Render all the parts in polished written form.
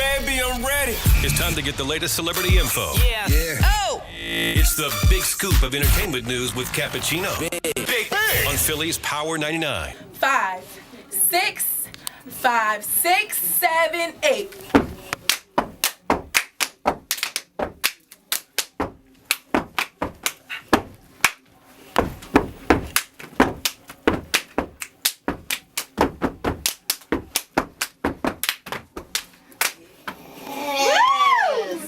baby, I'm ready. It's time to get the latest celebrity info. Yeah. Oh! It's the big scoop of entertainment news with Cappuchino. Big. On Philly's Power 99. 5, 6, 5, 6, 7, 8.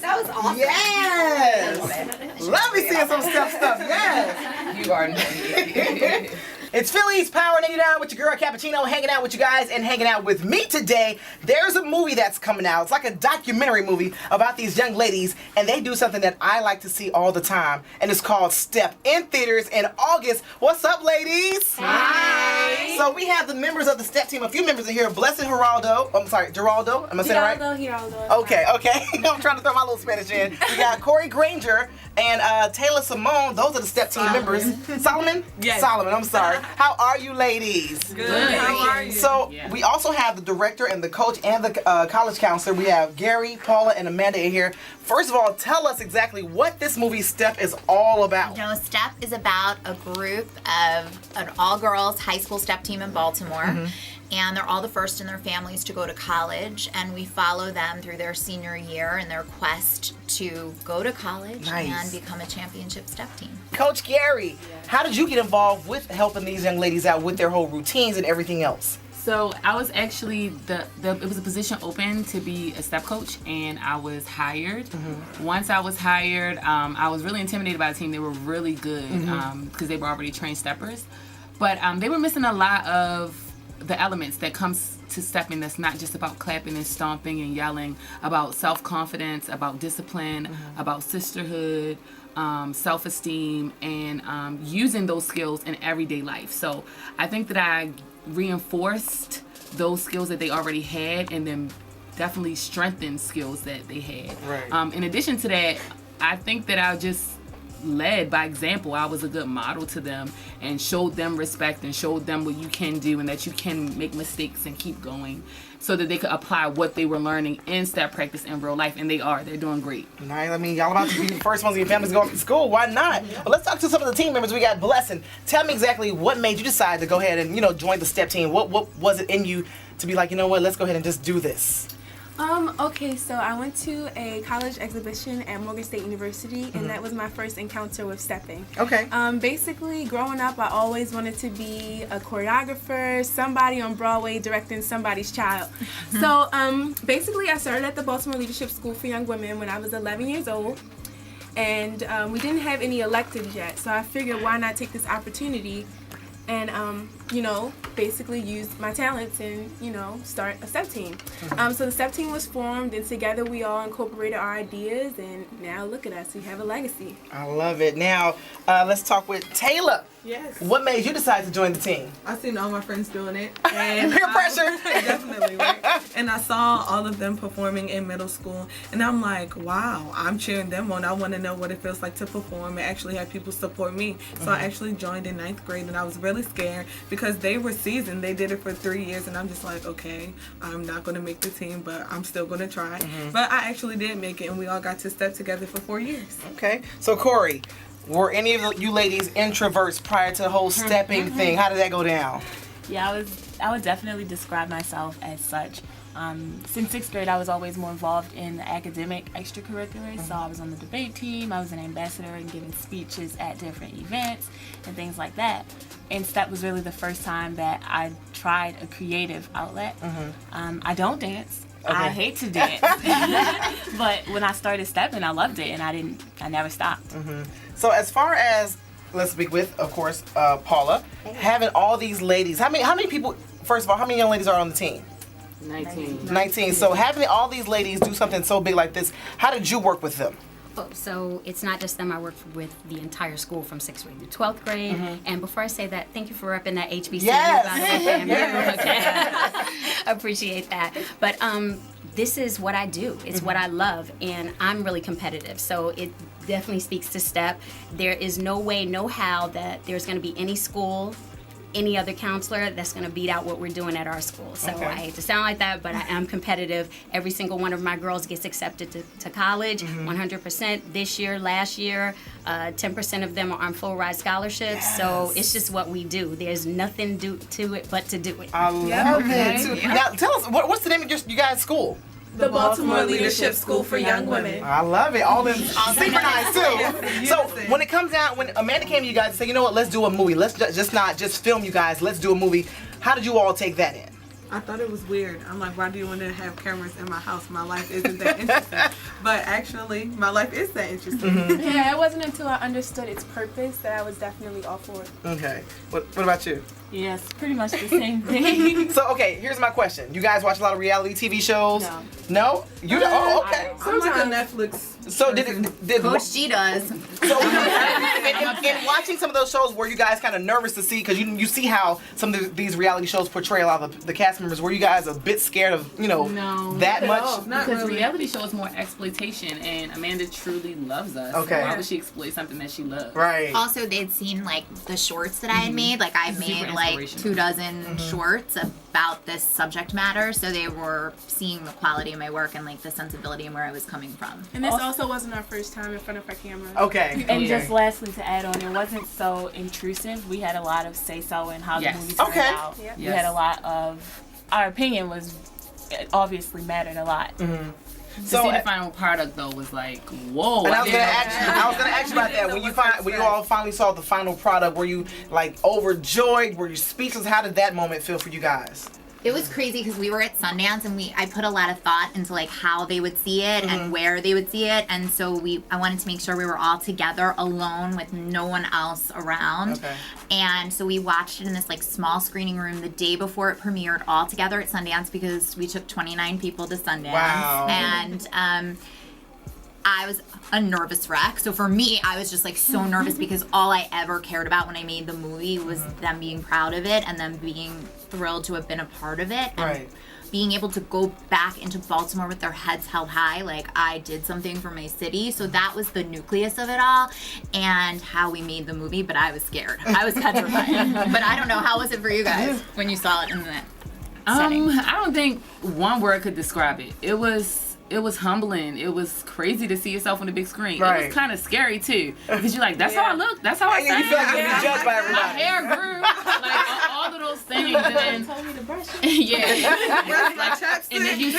That was awesome. Yes! Love me seeing some stuff. Yes! You are naughty. It's Philly's Power 99 with your girl Cappuchino, hanging out with you guys and hanging out with me today. There's a movie that's coming out. It's like a documentary movie about these young ladies, and they do something that I like to see all the time, and it's called Step, in theaters in August. What's up, ladies? Hi. So we have the members of the Step team. A few members are here. Blessed Geraldo. I'm sorry, Geraldo. Am I saying it right? Geraldo. Okay. I'm trying to throw my little Spanish in. We got Corey Granger and Taylor Simone. Those are the Step team members. Solomon? Yes. Solomon, I'm sorry. How are you, ladies? Good. How are you? So we also have the director and the coach and the college counselor. We have Gary, Paula, and Amanda in here. First of all, tell us exactly what this movie Step is all about. You know, Step is about a group of an all-girls high school step team in Baltimore. And they're all the first in their families to go to college, and we follow them through their senior year and their quest to go to college and become a championship step team. Coach Gary, how did you get involved with helping these young ladies out with their whole routines and everything else? So I was actually it was a position open to be a step coach, and I was hired. Once I was hired, I was really intimidated by the team. They were really good because they were already trained steppers, but they were missing a lot of the elements that comes to stepping. That's not just about clapping and stomping and yelling, about self-confidence, about discipline, about sisterhood, self-esteem, and using those skills in everyday life. So I think that I reinforced those skills that they already had, and then definitely strengthened skills that they had. Right. In addition to that, I think that I just led by example. I was a good model to them and showed them respect and showed them what you can do and that you can make mistakes and keep going, so that they could apply what they were learning in step practice in real life. And they're doing great. Nice. I mean, y'all about to be the first ones in your families going to school. Why not? Well, let's talk to some of the team members. We got Blessing. Tell me exactly what made you decide to go ahead and, join the Step team. What was it in you to be like, you know what, let's go ahead and just do this? Okay, so I went to a college exhibition at Morgan State University, and that was my first encounter with stepping. Okay. Basically, growing up, I always wanted to be a choreographer, somebody on Broadway directing somebody's child. So basically, I started at the Baltimore Leadership School for Young Women when I was 11 years old, and we didn't have any electives yet, so I figured why not take this opportunity and basically use my talents and, start a step team. So the step team was formed, and together we all incorporated our ideas, and now look at us, we have a legacy. I love it. Now, let's talk with Taylor. Yes. What made you decide to join the team? I seen all my friends doing it. And Peer pressure. Definitely, right? And I saw all of them performing in middle school, and I'm like, wow, I'm cheering them on. I want to know what it feels like to perform and actually have people support me. So I actually joined in 9th grade, and I was really scared because they were seasoned. They did it for 3 years, and I'm just like, okay, I'm not going to make the team, but I'm still going to try. But I actually did make it, and we all got to step together for 4 years. Okay. So, Corey, were any of you ladies introverts prior to the whole stepping thing? How did that go down? Yeah, I would definitely describe myself as such. Since 6th grade, I was always more involved in the academic extracurriculars. So I was on the debate team, I was an ambassador and giving speeches at different events and things like that. And step was really the first time that I tried a creative outlet. I don't dance. Okay. I hate to dance. But when I started stepping, I loved it, and I never stopped. So as far as, let's speak with, of course, Paula, having all these ladies, how many people, first of all, how many young ladies are on the team? 19. So having all these ladies do something so big like this, how did you work with them? Oh, so it's not just them. I work with the entire school from 6th grade to 12th grade. And before I say that, thank you for repping that HBCU. Yes. Okay. Appreciate that. But this is what I do. It's what I love, and I'm really competitive. So it definitely speaks to step. There is no way, no how that there's going to be any school any other counselor that's going to beat out what we're doing at our school. So Okay. I hate to sound like that, but I am competitive. Every single one of my girls gets accepted to college, 100%. This year, last year, 10% of them are on full ride scholarships. So it's just what we do. There's nothing to it but to do it. I love it. Too. Now, tell us, what's the name of you guys' school? The Baltimore Leadership School for Young Women. I love it. All them synchronized too. So when it comes down, when Amanda came to you guys and said, you know what, let's do a movie. Let's just not just film you guys. Let's do a movie. How did you all take that in? I thought it was weird. I'm like, why do you want to have cameras in my house? My life isn't that interesting. But actually, my life is that interesting. Yeah, it wasn't until I understood its purpose that I was definitely all for it. Okay. What about you? Yes, pretty much the same thing. So okay, here's my question. You guys watch a lot of reality TV shows? No. No? You don't? Oh, okay. I'm like a Netflix. So did Coach G does. So in watching some of those shows, were you guys kind of nervous to see, because you see how some of these reality shows portray a lot of the cast members? Were you guys a bit scared of No, that much? Not because really. reality show is more exploitation, and Amanda truly loves us. Okay. Why would she exploit something that she loves? Right. Also, they'd seen like the shorts that I had made. Like I Super made like inspirational. 24 shorts about this subject matter, so they were seeing the quality of my work and like the sensibility and where I was coming from. And this also wasn't our first time in front of our camera. Okay. And Okay. just lastly to add on, it wasn't so intrusive. We had a lot of say-so in how Yes. the movie turned Okay. out. Yep. We Yes. had a lot of, our opinion was, it obviously mattered a lot. To So, see the final product though was like, whoa. and I was didn't gonna know ask you. that. I was gonna ask you about that. When you all finally saw the final product, were you like overjoyed? Were you speechless? How did that moment feel for you guys? It was crazy because we were at Sundance and I put a lot of thought into like how they would see it and where they would see it, and so I wanted to make sure we were all together alone with no one else around. Okay. And so we watched it in this like small screening room the day before it premiered, all together at Sundance, because we took 29 people to Sundance. Wow. And I was a nervous wreck. So for me, I was just like so nervous because all I ever cared about when I made the movie was them being proud of it and them being thrilled to have been a part of it. And Right. being able to go back into Baltimore with their heads held high, like I did something for my city. So that was the nucleus of it all and how we made the movie, but I was scared. I was petrified. But I don't know, how was it for you guys when you saw it in that setting? I don't think one word could describe it. It was humbling. It was crazy to see yourself on the big screen. It Right. was kind of scary too, because you're like, that's how I look. That's how I And sound. you feel like you're being judged by My everybody. hair grew, like all of those things, and then Told me to brush it. and then you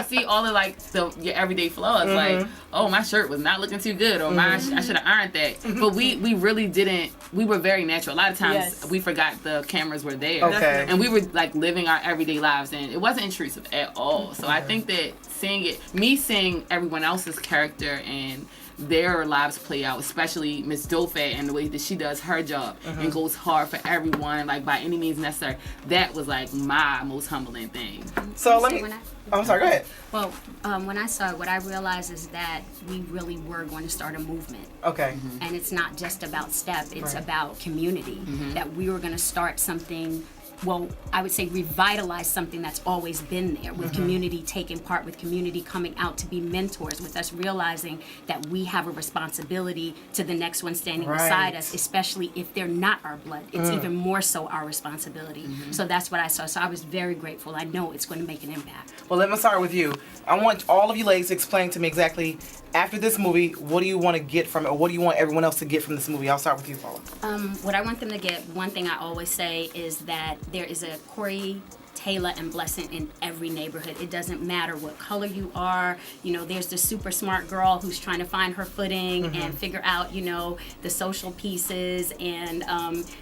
see all of like your everyday flaws, like, oh, my shirt was not looking too good, or I should have ironed that. But we really didn't. We were very natural. A lot of times Yes. we forgot the cameras were there, Okay. and we were like living our everyday lives, and it wasn't intrusive at all. So I think that seeing everyone else's character and their lives play out, especially Miss Dofat and the way that she does her job and goes hard for everyone, like by any means necessary. That was like my most humbling thing. So let me. When I- I'm sorry. Go ahead. Well, when I saw it, what I realized is that we really were going to start a movement. Okay. And it's not just about STEP, it's Right. about community. That we were going to start something, well, I would say revitalize something that's always been there, with community taking part, with community coming out to be mentors, with us realizing that we have a responsibility to the next one standing beside Right. us, especially if they're not our blood. It's even more so our responsibility. So that's what I saw. So I was very grateful. I know it's going to make an impact. Well, let me start with you. I want all of you ladies to explain to me exactly, after this movie, what do you want to get from it, or what do you want everyone else to get from this movie? I'll start with you, Paula. What I want them to get, one thing I always say is that there is a Corey, Taylor, and Blessing in every neighborhood. It doesn't matter what color you are. You know, there's the super smart girl who's trying to find her footing and figure out, you know, the social pieces. And,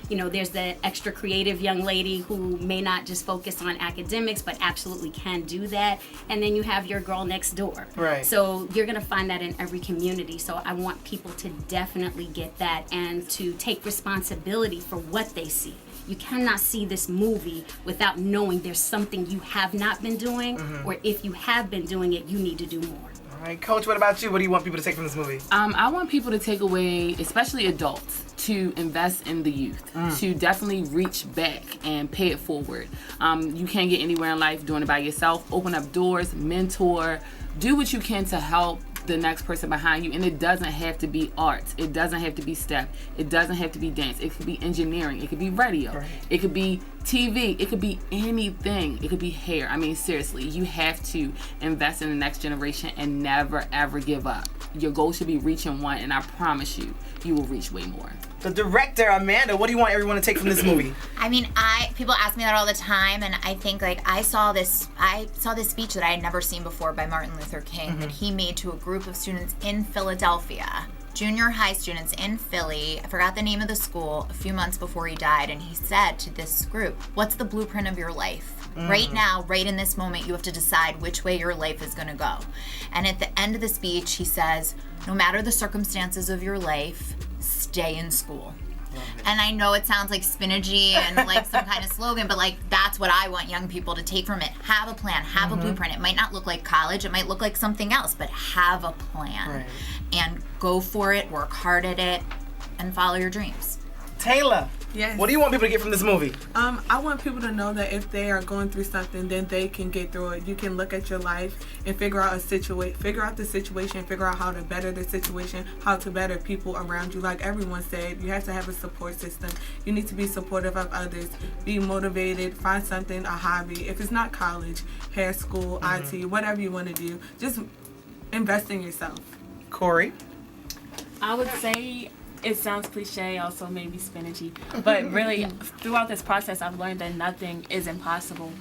you know, there's the extra creative young lady who may not just focus on academics, but absolutely can do that. And then you have your girl next door. Right. So you're going to find that in every community. So I want people to definitely get that and to take responsibility for what they see. You cannot see this movie without knowing there's something you have not been doing, or if you have been doing it, you need to do more. All right, Coach, what about you? What do you want people to take from this movie? I want people to take away, especially adults, to invest in the youth, to definitely reach back and pay it forward. You can't get anywhere in life doing it by yourself. Open up doors, mentor, do what you can to help the next person behind you. And it doesn't have to be arts. It doesn't have to be step. It doesn't have to be dance. It could be engineering. It could be radio. Right. It could be TV. It could be anything. It could be hair. I mean, seriously, you have to invest in the next generation and never, ever give up. Your goal should be reaching one, and I promise you, you will reach way more. The director, Amanda, what do you want everyone to take from this movie? I mean, people ask me that all the time, and I think like I saw this speech that I had never seen before by Martin Luther King that he made to a group of students in Philadelphia, junior high students in Philly. I forgot the name of the school, a few months before he died, and he said to this group, "What's the blueprint of your life? Right now, right in this moment, you have to decide which way your life is going to go." And at the end of the speech, he says, "No matter the circumstances of your life, stay in school." And I know it sounds like spinachy and like some kind of slogan, but like that's what I want young people to take from it. Have a plan, have a blueprint. It might not look like college, it might look like something else, but have a plan and go for it, work hard at it, and follow your dreams. Taylor, Yes. what do you want people to get from this movie? I want people to know that if they are going through something, then they can get through it. You can look at your life and figure out the situation, figure out how to better the situation, how to better people around you. Like everyone said, you have to have a support system. You need to be supportive of others, be motivated, find something, a hobby. If it's not college, hair school, IT, whatever you want to do, just invest in yourself. Corey? I would say it sounds cliche, also maybe spinachy, but really throughout this process I've learned that nothing is impossible.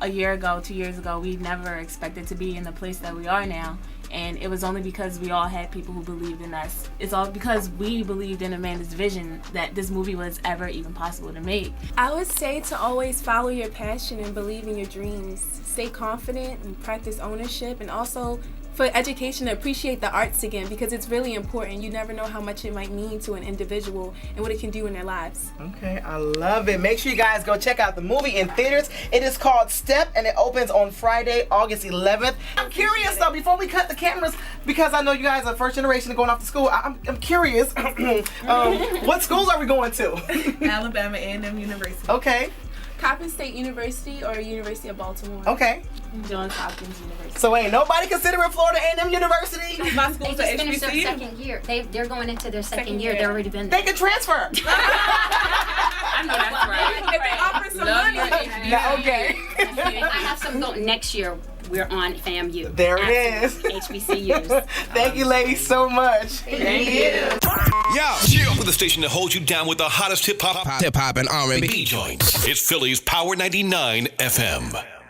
A year ago, 2 years ago, we never expected to be in the place that we are now, and it was only because we all had people who believed in us. It's all because we believed in Amanda's vision that this movie was ever even possible to make. I would say to always follow your passion and believe in your dreams. Stay confident and practice ownership, and also for education, appreciate the arts again, because it's really important. You never know how much it might mean to an individual and what it can do in their lives. Okay, I love it. Make sure you guys go check out the movie in theaters. It is called Step, and it opens on Friday, August 11th. I'm curious though, before we cut the cameras, because I know you guys are first generation going off to school, I'm curious, what schools are we going to? Alabama A&M University. Okay. Coppin State University or University of Baltimore. Okay. Johns Hopkins University. So ain't nobody considering Florida A&M University? My They school's just at finished their HBCU. second year. They're going into their second year. year. They've already been there. They can transfer. I know that's right. If they offer some money. Yeah, okay. I have some going next year. We're on FAMU. There it is. HBCUs. Thank you ladies so much. Thank you. Yo, cheer up with the station that holds you down with the hottest hip hop and R&B joints. It's Philly's Power 99 FM.